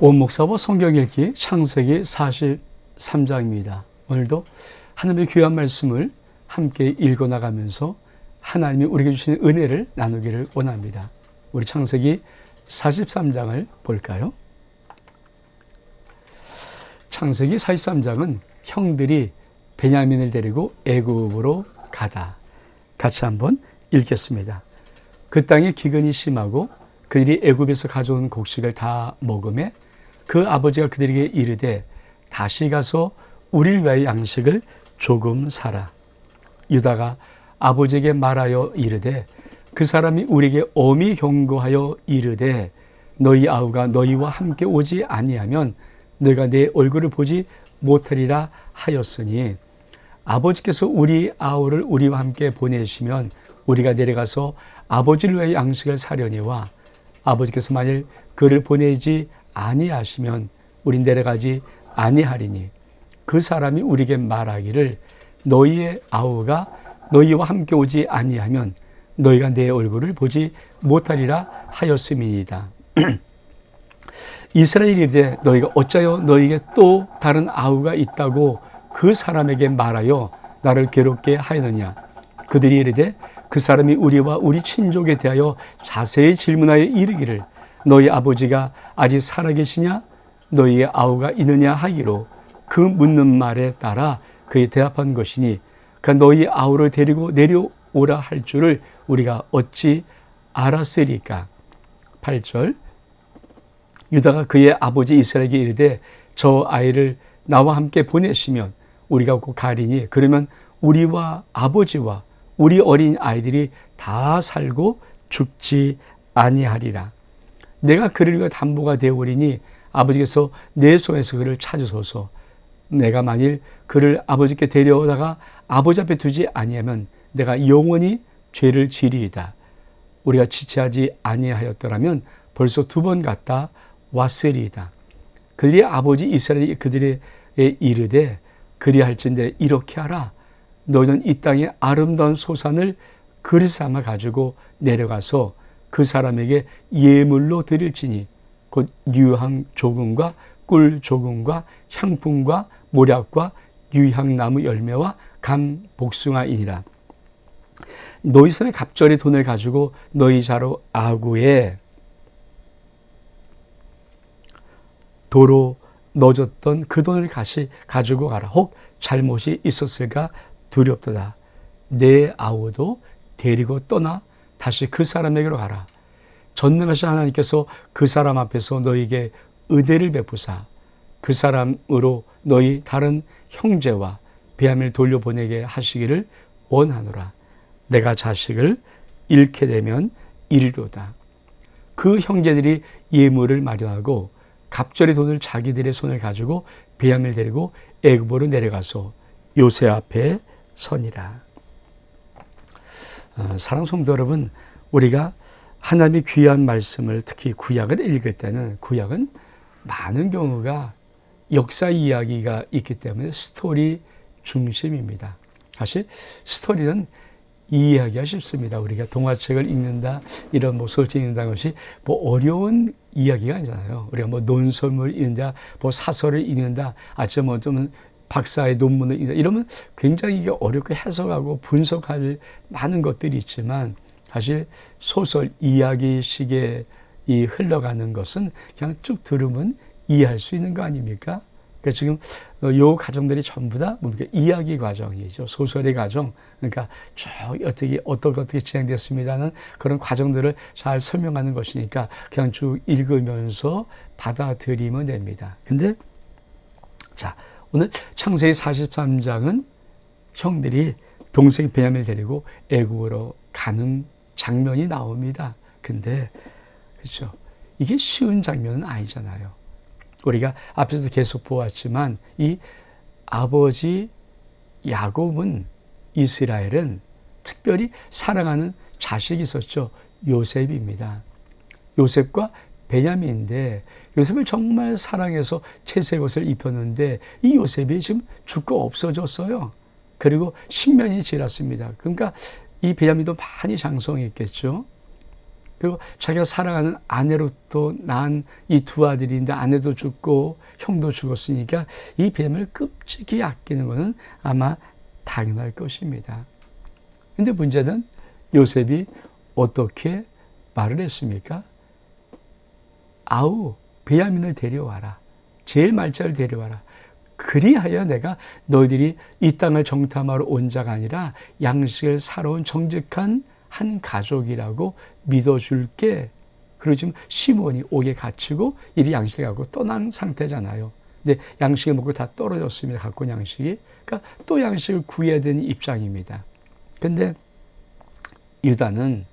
원목사와 성경 읽기 창세기 43장입니다. 오늘도 하나님의 귀한 말씀을 함께 읽어나가면서 하나님이 우리에게 주시는 은혜를 나누기를 원합니다. 우리 창세기 43장을 볼까요? 창세기 43장은 형들이 베냐민을 데리고 애굽으로 가다. 같이 한번 읽겠습니다. 그 땅에 기근이 심하고 그들이 애굽에서 가져온 곡식을 다 먹음에 그 아버지가 그들에게 이르되 다시 가서 우리를 위하여 양식을 조금 사라. 유다가 아버지에게 말하여 이르되 그 사람이 우리에게 엄히 경고하여 이르되 너희 아우가 너희와 함께 오지 아니하면 너희가 내 얼굴을 보지 못하리라 하였으니 아버지께서 우리 아우를 우리와 함께 보내시면 우리가 내려가서 아버지를 위하여 양식을 사려니와 아버지께서 만일 그를 보내지 아니하시면 우린 내려가지 아니하리니 그 사람이 우리에게 말하기를 너희의 아우가 너희와 함께 오지 아니하면 너희가 내 얼굴을 보지 못하리라 하였음이니이다. 이스라엘이 이르되 너희가 어찌하여 너희에게 또 다른 아우가 있다고 그 사람에게 말하여 나를 괴롭게 하였느냐. 그들이 이르되 그 사람이 우리와 우리 친족에 대하여 자세히 질문하여 이르기를 너희 아버지가 아직 살아계시냐 너희의 아우가 있느냐 하기로 그 묻는 말에 따라 그에 대답한 것이니 그 너희 아우를 데리고 내려오라 할 줄을 우리가 어찌 알았으리까. 8절 유다가 그의 아버지 이스라엘에게 이르되 저 아이를 나와 함께 보내시면 우리가 곧 가리니 그러면 우리와 아버지와 우리 어린 아이들이 다 살고 죽지 아니하리라. 내가 그를 위해 담보가 되어오리니 아버지께서 내 손에서 그를 찾으소서. 내가 만일 그를 아버지께 데려오다가 아버지 앞에 두지 아니하면 내가 영원히 죄를 지리이다. 우리가 지체하지 아니하였더라면 벌써 2번 갔다 왔으리이다. 그들의 아버지 이스라엘이 그들에게 이르되 그리할진대 이렇게 하라. 너희는 이 땅의 아름다운 소산을 그릇 삼아 가지고 내려가서 그 사람에게 예물로 드릴지니 곧 유향 조금과 꿀 조금과 향품과 모략과 유향나무 열매와 감 복숭아이니라. 너희 손에 갑절의 돈을 가지고 너희 자로 아구에 도로 넣어줬던 그 돈을 가지고 가라. 혹 잘못이 있었을까 두렵도다. 내 아우도 데리고 떠나 다시 그 사람에게로 가라. 전능하신 하나님께서 그 사람 앞에서 너희에게 은혜를 베푸사 그 사람으로 너희 다른 형제와 베냐민을 돌려보내게 하시기를 원하노라. 내가 자식을 잃게 되면 이르리로다. 그 형제들이 예물을 마련하고 갑절의 돈을 자기들의 손을 가지고 베냐민을 데리고 애굽으로 내려가서 요셉 앞에 선이라. 사랑하는 성도 여러분, 우리가 하나님의 귀한 말씀을 특히 구약을 읽을 때는 구약은 많은 경우가 역사 이야기가 있기 때문에 스토리 중심입니다. 사실 스토리는 이해하기가 쉽습니다. 우리가 동화책을 읽는다, 이런 소설책 읽는다는 것이 어려운 이야기가 아니잖아요. 우리가 논설을 읽는다, 사설을 읽는다, 좀 박사의 논문을 읽는다, 이러면 굉장히 이게 어렵게 해석하고 분석할 많은 것들이 있지만 사실 소설 이야기식에 흘러가는 것은 그냥 쭉 들으면 이해할 수 있는 거 아닙니까? 그러니까 지금 요 과정들이 전부 다 뭡니까? 이야기 과정이죠. 소설의 과정. 그러니까 쭉 어떻게 진행됐습니다는 그런 과정들을 잘 설명하는 것이니까 그냥 쭉 읽으면서 받아들이면 됩니다. 근데 자, 오늘 창세기 43장은 형들이 동생 베냐민을 데리고 애굽으로 가는 장면이 나옵니다. 근데 그렇죠. 이게 쉬운 장면은 아니잖아요. 우리가 앞에서 계속 보았지만 이 아버지 야곱은 이스라엘은 특별히 사랑하는 자식이 있었죠. 요셉입니다. 요셉과 베냐민인데 요셉을 정말 사랑해서 채색 옷을 입혔는데 이 요셉이 지금 죽고 없어졌어요. 그리고 10년이 지났습니다. 그러니까 이 베냐민도 많이 장성했겠죠. 그리고 자기가 사랑하는 아내로부터 낳은 이 두 아들인데 아내도 죽고 형도 죽었으니까 이 베냐민을 끔찍이 아끼는 것은 아마 당연할 것입니다. 근데 문제는 요셉이 어떻게 말을 했습니까? 아우, 베냐민을 데려와라. 제일 말자를 데려와라. 그리하여 내가 너희들이 이 땅을 정탐하러 온 자가 아니라 양식을 사러 온 정직한 한 가족이라고 믿어줄게. 그리고 지금 시몬이 옥에 갇히고 이리 양식을 갖고 떠난 상태잖아요. 근데 양식을 먹고 다 떨어졌습니다. 갖고 온 양식이. 그러니까 또 양식을 구해야 되는 입장입니다. 근데 유다는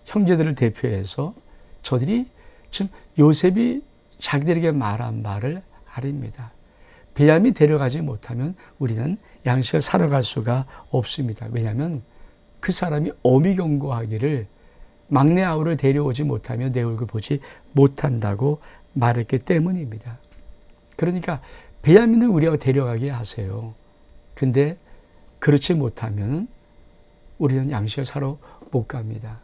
형제들을 대표해서 저들이 지금 요셉이 자기들에게 말한 말을 아립니다. 베냐민 데려가지 못하면 우리는 양식을 사러 갈 수가 없습니다. 왜냐하면 그 사람이 어미 경고하기를 막내 아우를 데려오지 못하면 내 얼굴 보지 못한다고 말했기 때문입니다. 그러니까 베냐민을 우리가 데려가게 하세요. 근데 그렇지 못하면 우리는 양식을 사러 못 갑니다.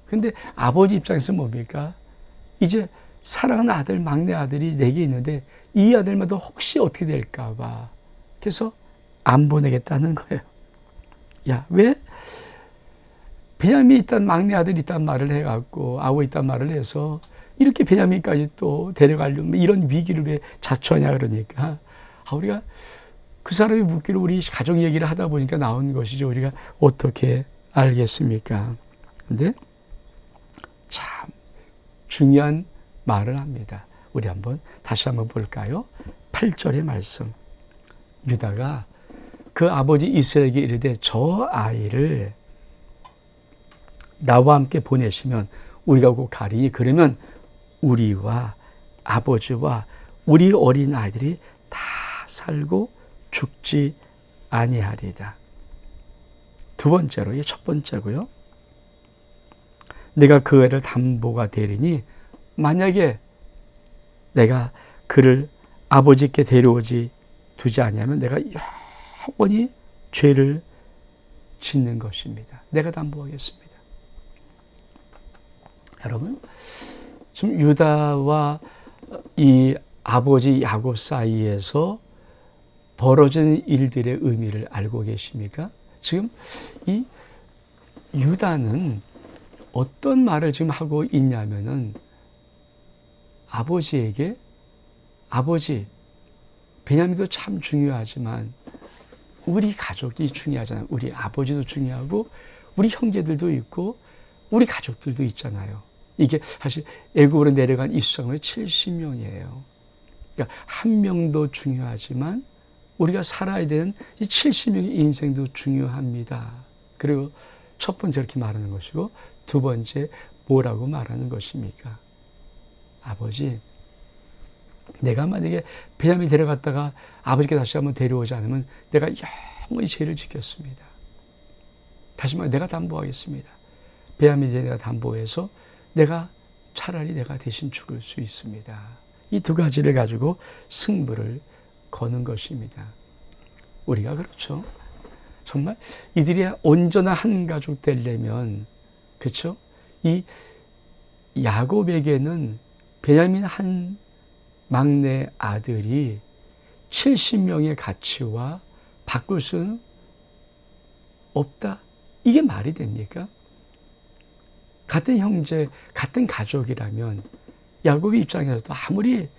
근데 아버지 입장에서 뭡니까? 이제 사랑하는 아들, 막내 아들이 내게 있는데 이 아들마다 혹시 어떻게 될까 봐. 그래서 안 보내겠다는 거예요. 야, 왜? 베냐민이 있단 막내 아들이 있단 말을 해갖고 아우 있단 말을 해서 이렇게 베냐민까지 또 데려가려면 이런 위기를 왜 자초하냐 그러니까 우리가 그 사람이 묻기를 우리 가족 얘기를 하다 보니까 나온 것이죠. 우리가 어떻게 알겠습니까? 근데 참 중요한 말을 합니다. 우리 다시 한번 볼까요? 8절의 말씀. 유다가 그 아버지 이스라엘에게 이르되 저 아이를 나와 함께 보내시면 우리가 곧 가리니 그러면 우리와 아버지와 우리 어린 아이들이 다 살고 죽지 아니하리다. 두 번째로, 이게 첫 번째고요. 내가 그 애를 담보가 되리니 만약에 내가 그를 아버지께 데려오지 두지 아니하면 내가 영원히 죄를 짓는 것입니다. 내가 담보하겠습니다. 여러분, 지금 유다와 이 아버지 야곱 사이에서 벌어진 일들의 의미를 알고 계십니까? 지금 이 유다는 어떤 말을 지금 하고 있냐면은 아버지에게 아버지, 베냐민도 참 중요하지만 우리 가족이 중요하잖아요. 우리 아버지도 중요하고 우리 형제들도 있고 우리 가족들도 있잖아요. 이게 사실 애굽으로 내려간 이수장은 70명이에요. 그러니까 한 명도 중요하지만 우리가 살아야 되는 이 70명의 인생도 중요합니다. 그리고 첫 번째 이렇게 말하는 것이고 두 번째 뭐라고 말하는 것입니까? 아버지, 내가 만약에 베냐민 데려갔다가 아버지께 다시 한번 데려오지 않으면 내가 영원히 죄를 짓겠습니다. 다시 말해 내가 담보하겠습니다. 베냐민에 내가 담보해서 차라리 내가 대신 죽을 수 있습니다. 이 두 가지를 가지고 승부를 거는 것입니다. 우리가 그렇죠. 정말 이들이 온전한 한 가족 되려면 그렇죠. 이 야곱에게는 베냐민 한 막내 아들이 70명의 가치와 바꿀 수는 없다. 이게 말이 됩니까? 같은 형제, 같은 가족이라면 야곱의 입장에서도 아무리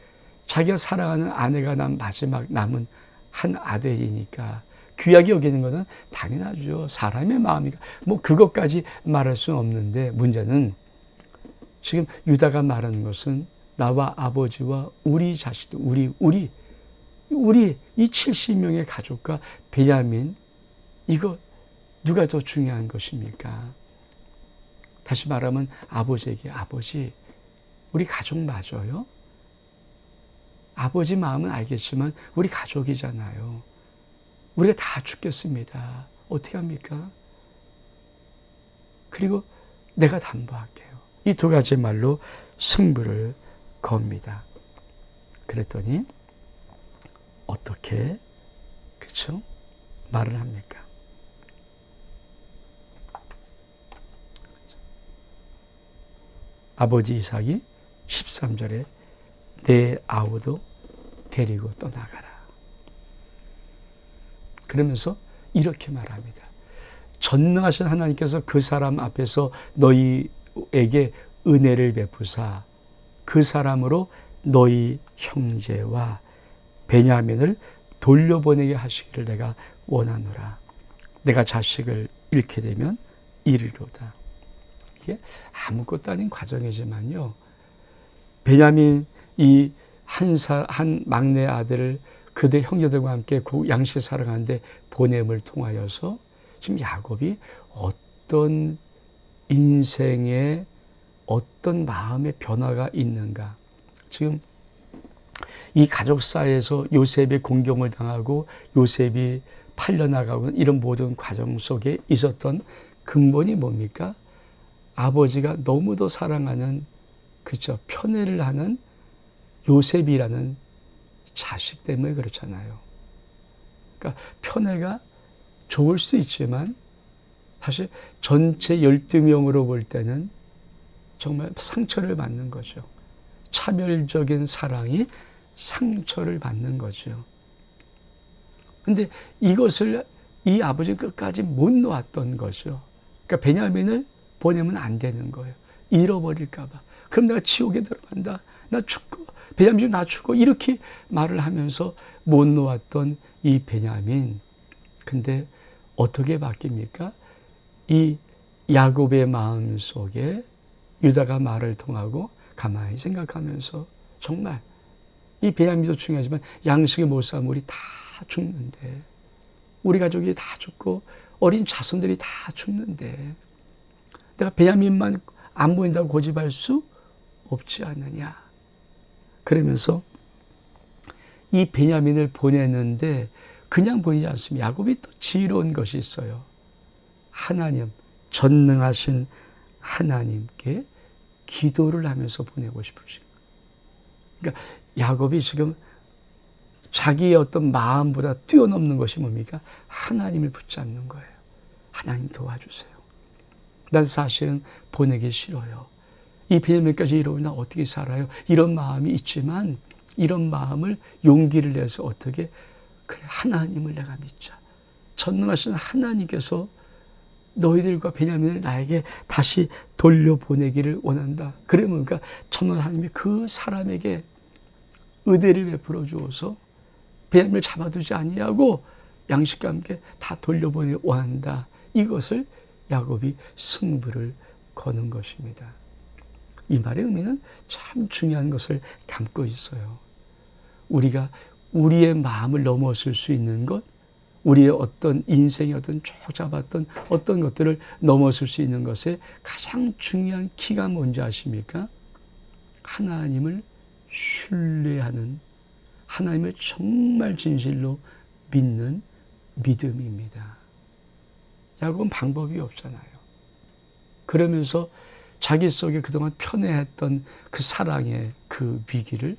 자기가 사랑하는 아내가 난 마지막 남은 한 아들이니까 귀하게 여기는 것은 당연하죠. 사람의 마음이니까. 뭐 그것까지 말할 수는 없는데 문제는 지금 유다가 말하는 것은 나와 아버지와 우리 자식들, 우리 이 70명의 가족과 베냐민, 이거 누가 더 중요한 것입니까? 다시 말하면 아버지에게 아버지, 우리 가족 맞아요? 아버지 마음은 알겠지만 우리 가족이잖아요. 우리가 다 죽겠습니다. 어떻게 합니까? 그리고 내가 담보할게요. 이 두 가지 말로 승부를 겁니다. 그랬더니 어떻게 그렇죠? 말을 합니까? 아버지 이삭이 13절에 내 아우도 데리고 떠나가라. 그러면서 이렇게 말합니다. 전능하신 하나님께서 그 사람 앞에서 너희에게 은혜를 베푸사 그 사람으로 너희 형제와 베냐민을 돌려보내게 하시기를 내가 원하노라. 내가 자식을 잃게 되면 이르리로다. 이게 아무것도 아닌 과정이지만요. 베냐민 이 한 막내 아들을 그대 형제들과 함께 양식 사러 가는데 보냄을 통하여서 지금 야곱이 어떤 인생에 어떤 마음의 변화가 있는가. 지금 이 가족 사이에서 요셉의 공경을 당하고 요셉이 팔려나가고 이런 모든 과정 속에 있었던 근본이 뭡니까? 아버지가 너무도 사랑하는 그죠 편애를 하는 요셉이라는 자식 때문에 그렇잖아요. 그러니까 편애가 좋을 수 있지만 사실 전체 12명으로 볼 때는 정말 상처를 받는 거죠. 차별적인 사랑이 상처를 받는 거죠. 근데 이것을 이 아버지는 끝까지 못 놓았던 거죠. 그러니까 베냐민을 보내면 안 되는 거예요. 잃어버릴까 봐. 그럼 내가 지옥에 들어간다. 나 죽고 베냐민 나 죽고 이렇게 말을 하면서 못 놓았던 이 베냐민. 근데 어떻게 바뀝니까? 이 야곱의 마음 속에 유다가 말을 통하고 가만히 생각하면서 정말 이 베냐민도 중요하지만 양식의 모사물이 다 죽는데 우리 가족이 다 죽고 어린 자손들이 다 죽는데 내가 베냐민만 안 보인다고 고집할 수 없지 않느냐. 그러면서 이 베냐민을 보내는데 그냥 보이지 않습니다. 야곱이 또 지혜로운 것이 있어요. 하나님, 전능하신 하나님께 기도를 하면서 보내고 싶으신 거예요. 그러니까 야곱이 지금 자기의 어떤 마음보다 뛰어넘는 것이 뭡니까? 하나님을 붙잡는 거예요. 하나님 도와주세요. 난 사실은 보내기 싫어요. 이 베냐민까지 이러면 나 어떻게 살아요? 이런 마음이 있지만 이런 마음을 용기를 내서 어떻게 그래 하나님을 내가 믿자. 전능하신 하나님께서 너희들과 베냐민을 나에게 다시 돌려보내기를 원한다. 그러면 그러니까 전능한 하나님이 그 사람에게 은혜를 베풀어 주어서 베냐민을 잡아두지 아니하고 양식과 함께 다 돌려보내기 원한다. 이것을 야곱이 승부를 거는 것입니다. 이 말의 의미는 참 중요한 것을 담고 있어요. 우리가 우리의 마음을 넘어설 수 있는 것, 우리의 어떤 인생의 어떤 쭉 잡았던 어떤 것들을 넘어설 수 있는 것의 가장 중요한 키가 뭔지 아십니까? 하나님을 신뢰하는, 하나님을 정말 진실로 믿는 믿음입니다. 야곱은 방법이 없잖아요. 그러면서 자기 속에 그동안 편애했던 그 사랑의 그 위기를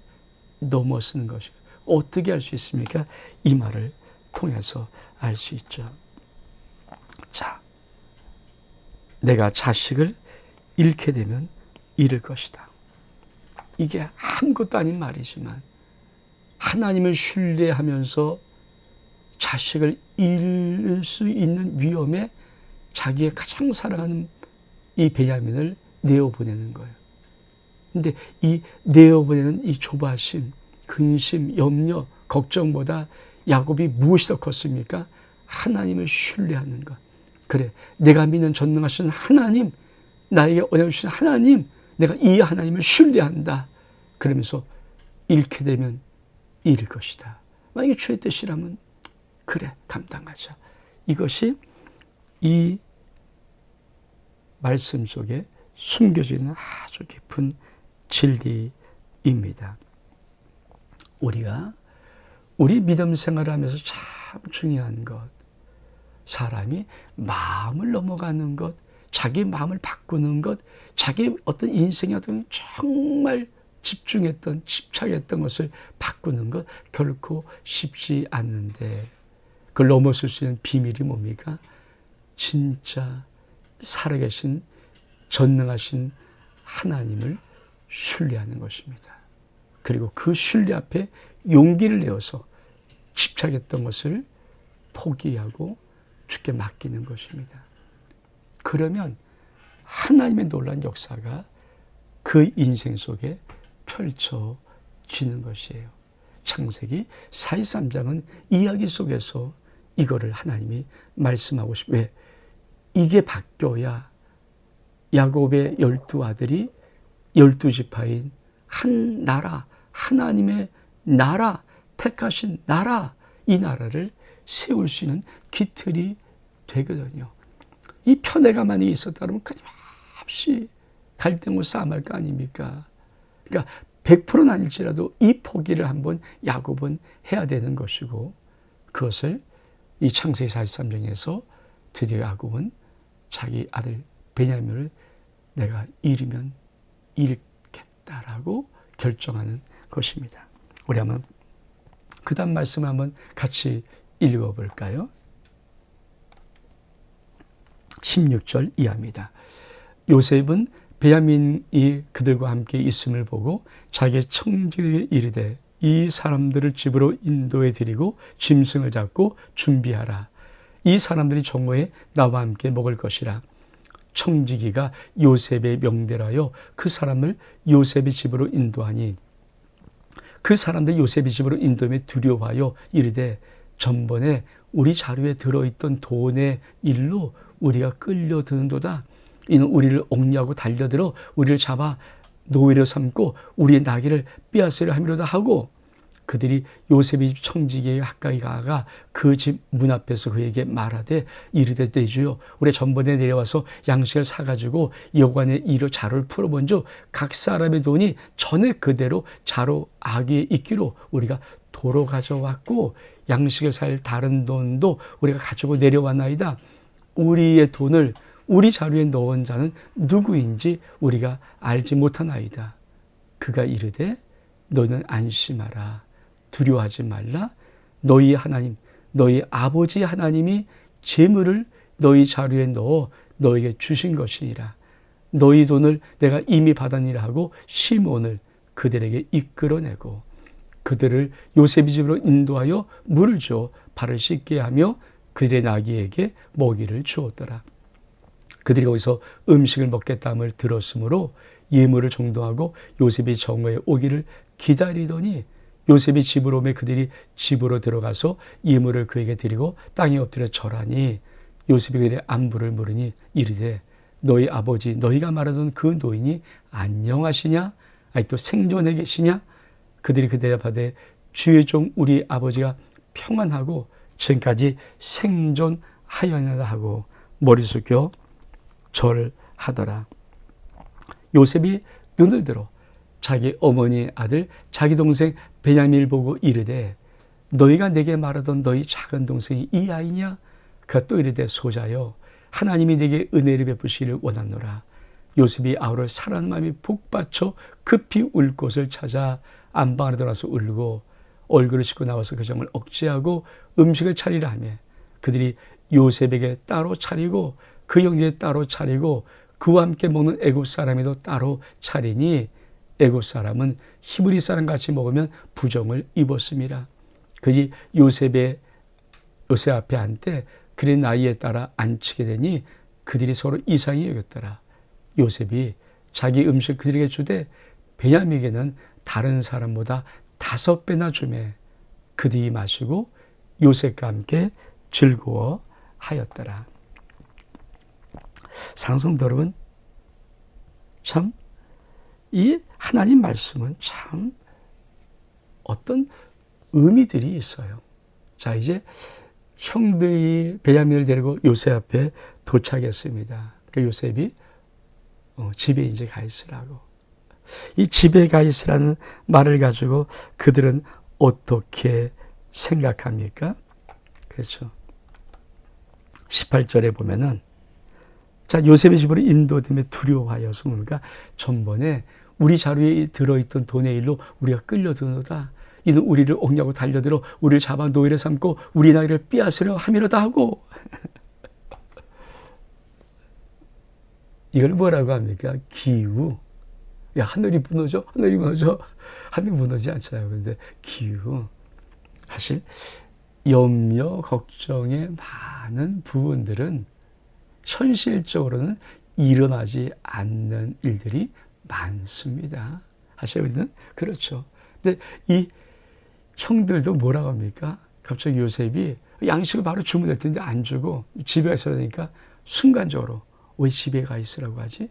넘어서는 것이에요. 어떻게 할 수 있습니까? 이 말을 통해서 알 수 있죠. 자, 내가 자식을 잃게 되면 잃을 것이다. 이게 아무것도 아닌 말이지만 하나님을 신뢰하면서 자식을 잃을 수 있는 위험에 자기의 가장 사랑하는 이 베냐민을 내어보내는 거예요. 근데 이 내어보내는 이 조바심, 근심, 염려, 걱정보다 야곱이 무엇이 더 컸습니까? 하나님을 신뢰하는 것. 그래, 내가 믿는 전능하신 하나님, 나에게 언약을 주신 하나님, 내가 이 하나님을 신뢰한다. 그러면서 잃게 되면 잃을 것이다. 만약에 주의 뜻이라면 그래, 감당하자. 이것이 이 말씀 속에 숨겨져 있는 아주 깊은 진리입니다. 우리가 우리 믿음 생활을 하면서 참 중요한 것, 사람이 마음을 넘어가는 것, 자기 마음을 바꾸는 것, 자기 어떤 인생의 어떤 정말 집중했던, 집착했던 것을 바꾸는 것 결코 쉽지 않는데 그걸 넘어설 수 있는 비밀이 뭡니까? 진짜 살아계신 전능하신 하나님을 신뢰하는 것입니다. 그리고 그 신뢰 앞에 용기를 내어서 집착했던 것을 포기하고 주께 맡기는 것입니다. 그러면 하나님의 놀라운 역사가 그 인생 속에 펼쳐지는 것이에요. 창세기 43장은 이야기 속에서 이거를 하나님이 말씀하고 싶어요. 왜? 이게 바뀌어야 야곱의 12아들이 12지파인 한 나라, 하나님의 나라, 택하신 나라, 이 나라를 세울 수 있는 기틀이 되거든요. 이 편애가만이 있었다면 끊임없이 갈등과 싸움할 거 아닙니까? 그러니까 100%는 아닐지라도 이 포기를 한번 야곱은 해야 되는 것이고, 그것을 이 창세기 43장에서 드디어 야곱은 자기 아들 베냐민을 내가 잃으면 잃겠다라고 결정하는 것입니다. 우리 한번 그 다음 말씀 한번 같이 읽어볼까요? 16절 이하입니다. 요셉은 베냐민이 그들과 함께 있음을 보고 자기의 청지기에게 이르되 이 사람들을 집으로 인도해 드리고 짐승을 잡고 준비하라. 이 사람들이 정오에 나와 함께 먹을 것이라. 청지기가 요셉의 명대로 하여 그 사람을 요셉의 집으로 인도하니 그 사람들이 요셉의 집으로 인도함에 두려워하여 이르되 전번에 우리 자루에 들어있던 돈의 일로 우리가 끌려드는도다. 이는 우리를 옥리하고 달려들어 우리를 잡아 노예로 삼고 우리의 나귀를 빼앗으려 함이로다 하고, 그들이 요셉의 집 청지기에게 가까이 가가 그 집 문 앞에서 그에게 말하되 이르되 내 주여 우리 전번에 내려와서 양식을 사가지고 여관의 이로 자루를 풀어본즉 각 사람의 돈이 전에 그대로 자루 아귀에 있기로 우리가 도로 가져왔고 양식을 살 다른 돈도 우리가 가지고 내려왔나이다. 우리의 돈을 우리 자루에 넣은 자는 누구인지 우리가 알지 못하나이다. 그가 이르되 너는 안심하라. 두려워하지 말라. 너희 하나님, 너희 아버지 하나님이 재물을 너희 자루에 넣어 너에게 주신 것이니라. 너희 돈을 내가 이미 받았니라 하고 시몬을 그들에게 이끌어내고 그들을 요셉의 집으로 인도하여 물을 줘 발을 씻게 하며 그들의 나귀에게 먹이를 주었더라. 그들이 거기서 음식을 먹겠다함을 들었으므로 예물을 정도하고 요셉이 정오에 오기를 기다리더니 요셉이 집으로 오매 그들이 집으로 들어가서 예물을 그에게 드리고 땅에 엎드려 절하니 요셉이 그들의 안부를 물으니 이르되 너희 아버지 너희가 말하던 그 노인이 안녕하시냐? 아직도 생존해 계시냐? 그들이 그대에 대답하되 주의 종 우리 아버지가 평안하고 지금까지 생존하였나이다 하고 머리 숙여 절하더라. 요셉이 눈을 들어 자기 어머니의 아들 자기 동생 베냐민을 보고 이르되 너희가 내게 말하던 너희 작은 동생이 이 아이냐? 그가 또 이르되 소자여 하나님이 내게 은혜를 베푸시기를 원하노라. 요셉이 아우를 사랑하는 마음이 북받쳐 급히 울 곳을 찾아 안방 안에 들어가서 울고 얼굴을 씻고 나와서 그 정을 억제하고 음식을 차리라 하며 그들이 요셉에게 따로 차리고 그 형제에 따로 차리고 그와 함께 먹는 애굽 사람에도 따로 차리니 애굽 사람은 히브리 사람 같이 먹으면 부정을 입었습니다. 그들이 요셉 앞에 앉되 그의 나이에 따라 앉히게 되니 그들이 서로 이상히 여겼더라. 요셉이 자기 음식 그들에게 주되 베냐민에게는 다른 사람보다 5배나 주매 그들이 마시고 요셉과 함께 즐거워하였더라. 사랑하는 성도 여러분, 참 이 하나님 말씀은 참 어떤 의미들이 있어요. 자, 이제 형들이 베냐민을 데리고 요셉 앞에 도착했습니다. 그 요셉이 집에 이제 가 있으라고. 이 집에 가 있으라는 말을 가지고 그들은 어떻게 생각합니까? 그렇죠. 18절에 보면은 자, 요셉의 집으로 인도됨에 두려워하여서 뭡니까? 전번에 우리 자루에 들어있던 돈의 일로 우리가 끌려드노다. 이는 우리를 옥냐고 달려들어 우리를 잡아 노예로 삼고 우리 나귀를 빼앗으려 함이로다 하고 이걸 뭐라고 합니까? 기우, 야, 하늘이 무너져, 하늘이 무너져. 하늘이 무너지지 않잖아요. 그런데 기후, 사실 염려, 걱정의 많은 부분들은 현실적으로는 일어나지 않는 일들이 많습니다. 사실 우리는 그렇죠. 근데 이 형들도 뭐라고 합니까? 갑자기 요셉이 양식을 바로 주문할 텐데 안 주고 집에 가 있어야 되니까 순간적으로 왜 집에 가 있으라고 하지?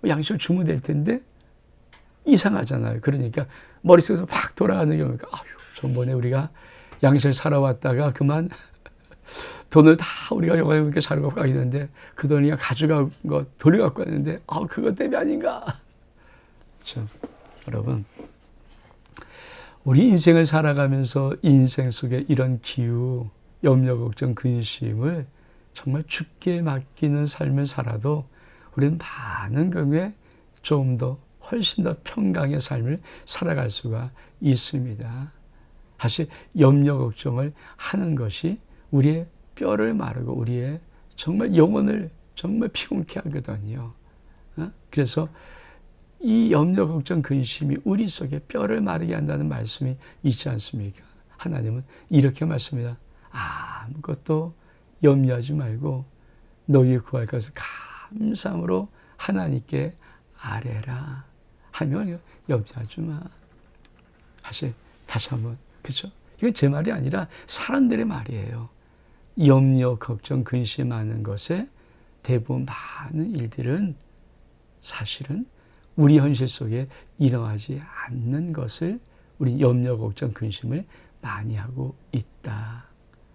양식을 주문할 텐데 이상하잖아요. 그러니까 머릿속에서 확 돌아가는 경우가, 아유, 전번에 우리가 양식을 사러 왔다가 그만 돈을 다 우리가 영화에 이렇게 자료 갖고 가있는데 그 돈이 가져간 거 돌려갖고 왔는데, 그것 때문에 아닌가? 그렇죠. 여러분, 우리 인생을 살아가면서 인생 속에 이런 기후, 염려, 걱정, 근심을 정말 주께 맡기는 삶을 살아도 우리는 많은 경우에 좀 더 훨씬 더 평강의 삶을 살아갈 수가 있습니다. 사실 염려, 걱정을 하는 것이 우리의 뼈를 마르고 우리의 정말 영혼을 정말 피곤케 하거든요. 그래서 이 염려, 걱정, 근심이 우리 속에 뼈를 마르게 한다는 말씀이 있지 않습니까? 하나님은 이렇게 말씀합니다. 아무것도 염려하지 말고 너희 구할 것을 감사함으로 하나님께 아뢰라 하면 염려하지 마. 사실 다시 한번, 그렇죠? 이건 제 말이 아니라 사람들의 말이에요. 염려, 걱정, 근심하는 것에 대부분 많은 일들은 사실은 우리 현실 속에 일어나지 않는 것을 우리 염려, 걱정, 근심을 많이 하고 있다.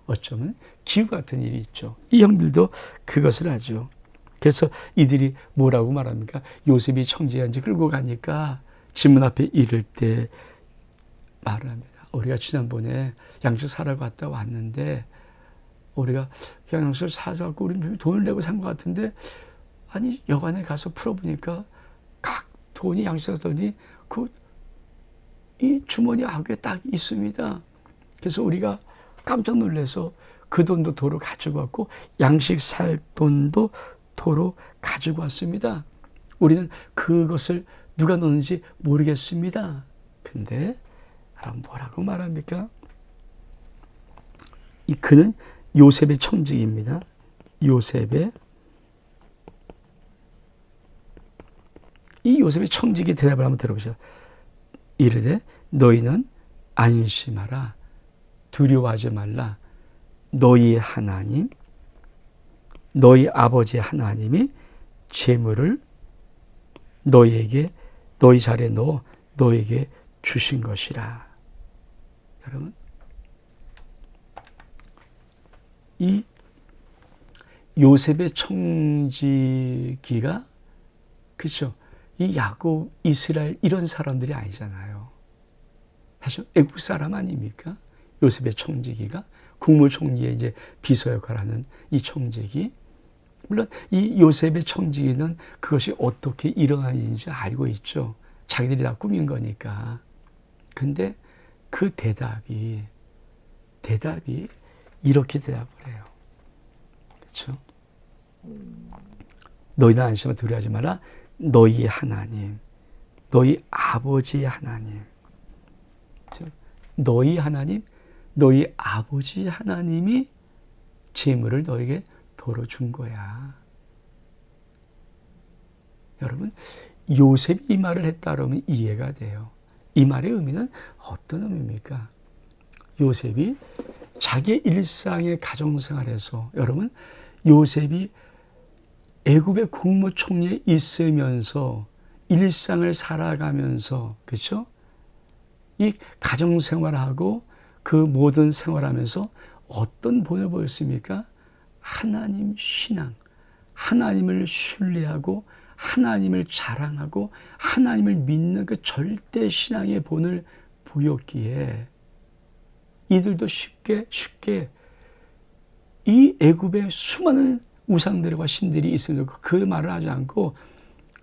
어쩌면 기후 같은 일이 있죠. 이 형들도 그것을 하죠. 그래서 이들이 뭐라고 말합니까? 요셉이 청지기한지 끌고 가니까 집문 앞에 이를 때 말을 합니다. 우리가 지난번에 양식 사러 갔다 왔는데 우리가 그냥 양식을 사서 갖고 우리 돈을 내고 산 것 같은데, 아니 여관에 가서 풀어보니까 각 돈이 양식 돈이 이 주머니 안에 딱 있습니다. 그래서 우리가 깜짝 놀라서 그 돈도 도로 가지고 왔고 양식 살 돈도 도로 가지고 왔습니다. 우리는 그것을 누가 넣는지 모르겠습니다. 근데 뭐라고 말합니까? 그는 요셉의 청직입니다. 요셉의 청직이 대답을 한번 들어보시죠. 이르되 너희는 안심하라, 두려워하지 말라. 너희 하나님, 너희 아버지 하나님이 재물을 너희에게, 너희 자리에 넣어 너희에게 주신 것이라. 여러분, 이 요셉의 청지기가, 그렇죠? 이 야곱, 이스라엘 이런 사람들이 아니잖아요. 사실 애국 사람 아닙니까? 요셉의 청지기가 국무총리의 이제 비서 역할하는 이 청지기. 물론 이 요셉의 청지기는 그것이 어떻게 일어나는지 알고 있죠. 자기들이 다 꾸민 거니까. 근데 그 대답이 이렇게 대답을 해요. 그렇죠? 너희는 안심하라, 두려워하지 마라. 너희 하나님, 너희 아버지 하나님. 그렇죠? 너희 하나님, 너희 아버지 하나님이 재물을 너에게 도로 준 거야. 여러분, 요셉이 이 말을 했다 그러면 이해가 돼요. 이 말의 의미는 어떤 의미입니까? 요셉이 자기의 일상의 가정생활에서, 여러분, 요셉이 애굽의 국무총리에 있으면서 일상을 살아가면서, 그렇죠? 이 가정생활하고 그 모든 생활하면서 어떤 본을 보였습니까? 하나님 신앙, 하나님을 신뢰하고 하나님을 자랑하고 하나님을 믿는 그 절대 신앙의 본을 보였기에 이들도 쉽게 이 애굽의 수많은 우상들과 신들이 있음에도 그 말을 하지 않고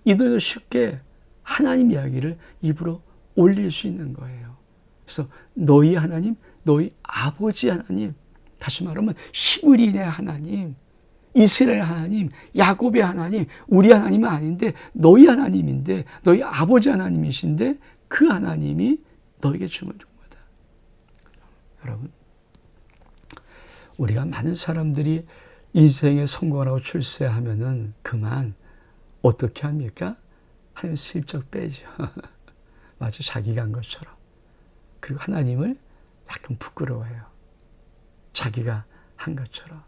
이들도 쉽게 하나님 이야기를 입으로 올릴 수 있는 거예요. 그래서 너희 하나님, 너희 아버지 하나님, 다시 말하면 히브리인의 하나님, 이스라엘 하나님, 야곱의 하나님, 우리 하나님은 아닌데 너희 하나님인데, 너희 아버지 하나님이신데 그 하나님이 너에게 줌을 준 거다. 여러분, 우리가 많은 사람들이 인생에 성공을 하고 출세하면은 그만 어떻게 합니까? 하나님 슬쩍 빼죠. 마치 자기가 한 것처럼. 그리고 하나님을 약간 부끄러워해요. 자기가 한 것처럼.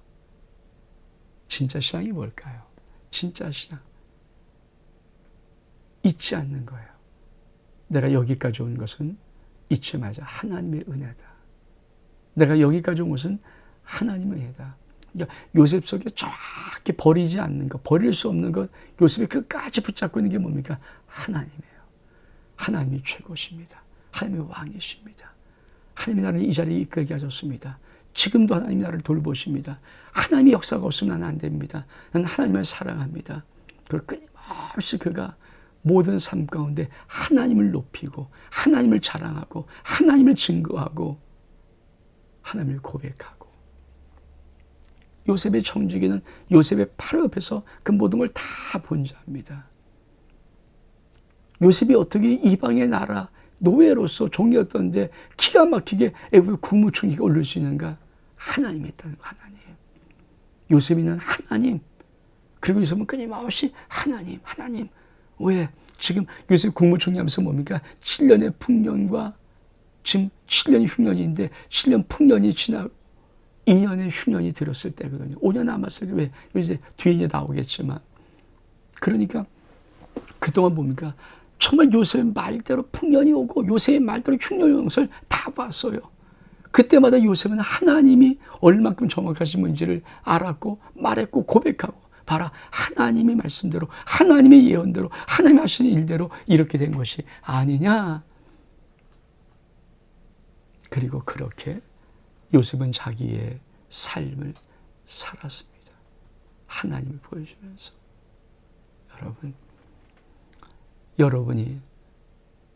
진짜 신앙이 뭘까요? 진짜 신앙. 잊지 않는 거예요. 내가 여기까지 온 것은 잊지 말자. 하나님의 은혜다. 내가 여기까지 온 것은 하나님의 은혜다. 그러니까 요셉 속에 정확히 버리지 않는 것, 버릴 수 없는 것, 요셉이 끝까지 붙잡고 있는 게 뭡니까? 하나님이에요. 하나님이 최고십니다. 하나님이 왕이십니다. 하나님이 나를 이 자리에 이끌게 하셨습니다. 지금도 하나님이 나를 돌보십니다. 하나님의 역사가 없으면 나는 안 됩니다. 나는 하나님을 사랑합니다. 그리고 끊임없이 그가 모든 삶 가운데 하나님을 높이고 하나님을 자랑하고 하나님을 증거하고 하나님을 고백하고, 요셉의 청지기는 요셉의 팔 옆에서 그 모든 걸 다 본 자입니다. 요셉이 어떻게 이방의 나라 노예로서 종이었던데 기가 막히게 애굽의 국무총리가 올릴 수 있는가? 하나님이 있다는 거, 하나님. 요셉이는 하나님. 그리고 요셉은 끊임없이 하나님, 하나님. 왜? 지금 요셉 국무총리 하면서 뭡니까? 7년의 풍년과 지금 7년이 흉년인데 7년 풍년이 지나고 2년의 흉년이 들었을 때거든요. 5년 남았을 때, 왜? 이제 뒤에 이제 나오겠지만. 그러니까 그동안 뭡니까? 정말 요셉의 말대로 풍년이 오고 요셉의 말대로 흉년이 오는 것을 다 봤어요. 그때마다 요셉은 하나님이 얼만큼 정확하신 뭔지를 알았고 말했고 고백하고, 봐라, 하나님의 말씀대로 하나님의 예언대로 하나님이 하시는 일대로 이렇게 된 것이 아니냐. 그리고 그렇게 요셉은 자기의 삶을 살았습니다. 하나님을 보여주면서. 여러분이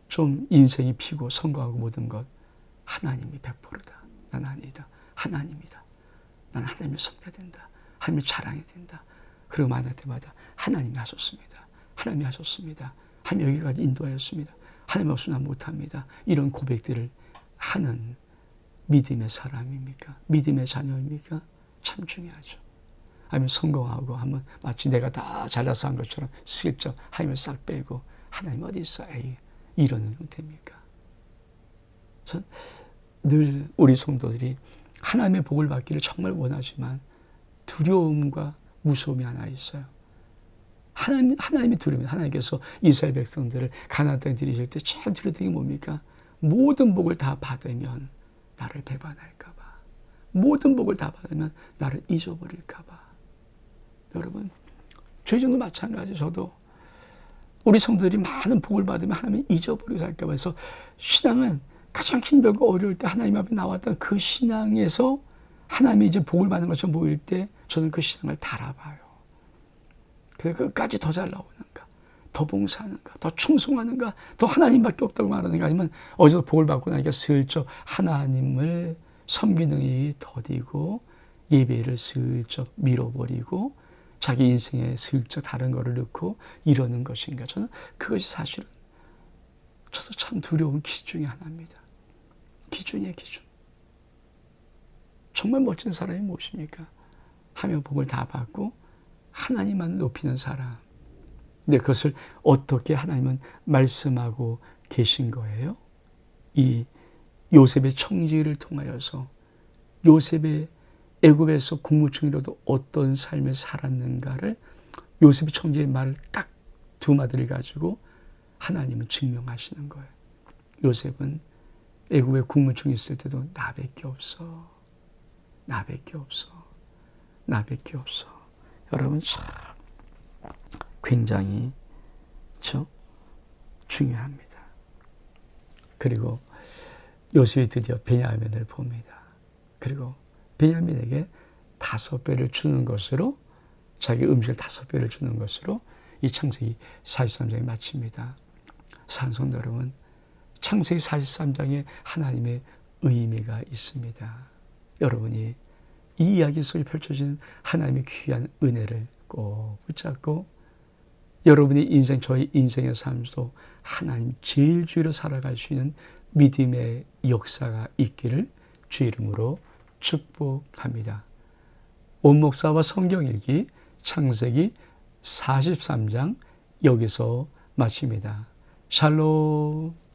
좀 인생이 피고 성공하고 모든 것 하나님이 100%다. 난 아니다. 하나님이다. 난 하나님을 섬겨야 된다. 하나님을 자랑해야 된다. 그리고 만날 때마다 하나님이 하셨습니다. 하나님이 하셨습니다. 하나님 여기까지 인도하였습니다. 하나님 없으면 난 못합니다. 이런 고백들을 하는 믿음의 사람입니까? 믿음의 자녀입니까? 참 중요하죠. 아니면 성공하고 하면 마치 내가 다 잘나서 한 것처럼 슬쩍 하나님을 싹 빼고 하나님 어디 있어? 에이, 이러는 형태입니까? 전 늘 우리 성도들이 하나님의 복을 받기를 정말 원하지만 두려움과 무서움이 하나 있어요. 하나님이 두려움이, 하나님께서 이스라엘 백성들을 가나안 땅에 들이실 때 제일 두려웠던 게 뭡니까? 모든 복을 다 받으면 나를 배반할까 봐. 모든 복을 다 받으면 나를 잊어버릴까 봐. 여러분, 죄정도 마찬가지. 저도 우리 성도들이 많은 복을 받으면 하나님을 잊어버리고 살까 봐 해서 신앙은 가장 힘들고 어려울 때 하나님 앞에 나왔던 그 신앙에서 하나님이 이제 복을 받는 것처럼 보일 때 저는 그 신앙을 달아봐요. 그래서 끝까지 더 잘 나오는가, 더 봉사하는가, 더 충성하는가, 더 하나님밖에 없다고 말하는가, 아니면 어디서 복을 받고 나니까 슬쩍 하나님을 섬기는 일이 더디고 예배를 슬쩍 밀어버리고 자기 인생에 슬쩍 다른 거를 넣고 이러는 것인가. 저는 그것이 사실은 저도 참 두려운 기준 중에 하나입니다. 기준이에요, 기준. 정말 멋진 사람이 무엇입니까? 하며 복을 다 받고 하나님만 높이는 사람. 근데 그것을 어떻게 하나님은 말씀하고 계신 거예요? 이 요셉의 청지기를 통하여서 요셉의 애굽에서 국무총리로도 어떤 삶을 살았는가를 요셉의 청지기의 말을 딱 두 마디를 가지고 하나님은 증명하시는 거예요. 요셉은 애굽의 국무총리 있을 때도 나밖에 없어. 나밖에 없어. 나밖에 없어. 여러분 참 굉장히 중요합니다. 그리고 요셉이 드디어 베냐민을 봅니다. 그리고 베냐민에게 5배를 주는 것으로, 자기 음식을 5배를 주는 것으로 이 창세기 43장이 마칩니다. 사랑하는 성도 여러분, 창세기 43장에 하나님의 의미가 있습니다. 여러분이 이 이야기 속에 펼쳐지는 하나님의 귀한 은혜를 꼭 붙잡고 여러분의 인생, 저의 인생의 삶도 하나님 제일 주로 살아갈 수 있는 믿음의 역사가 있기를 주 이름으로 축복합니다. 온 목사와 성경 읽기 창세기 43장 여기서 마칩니다. 샬롬.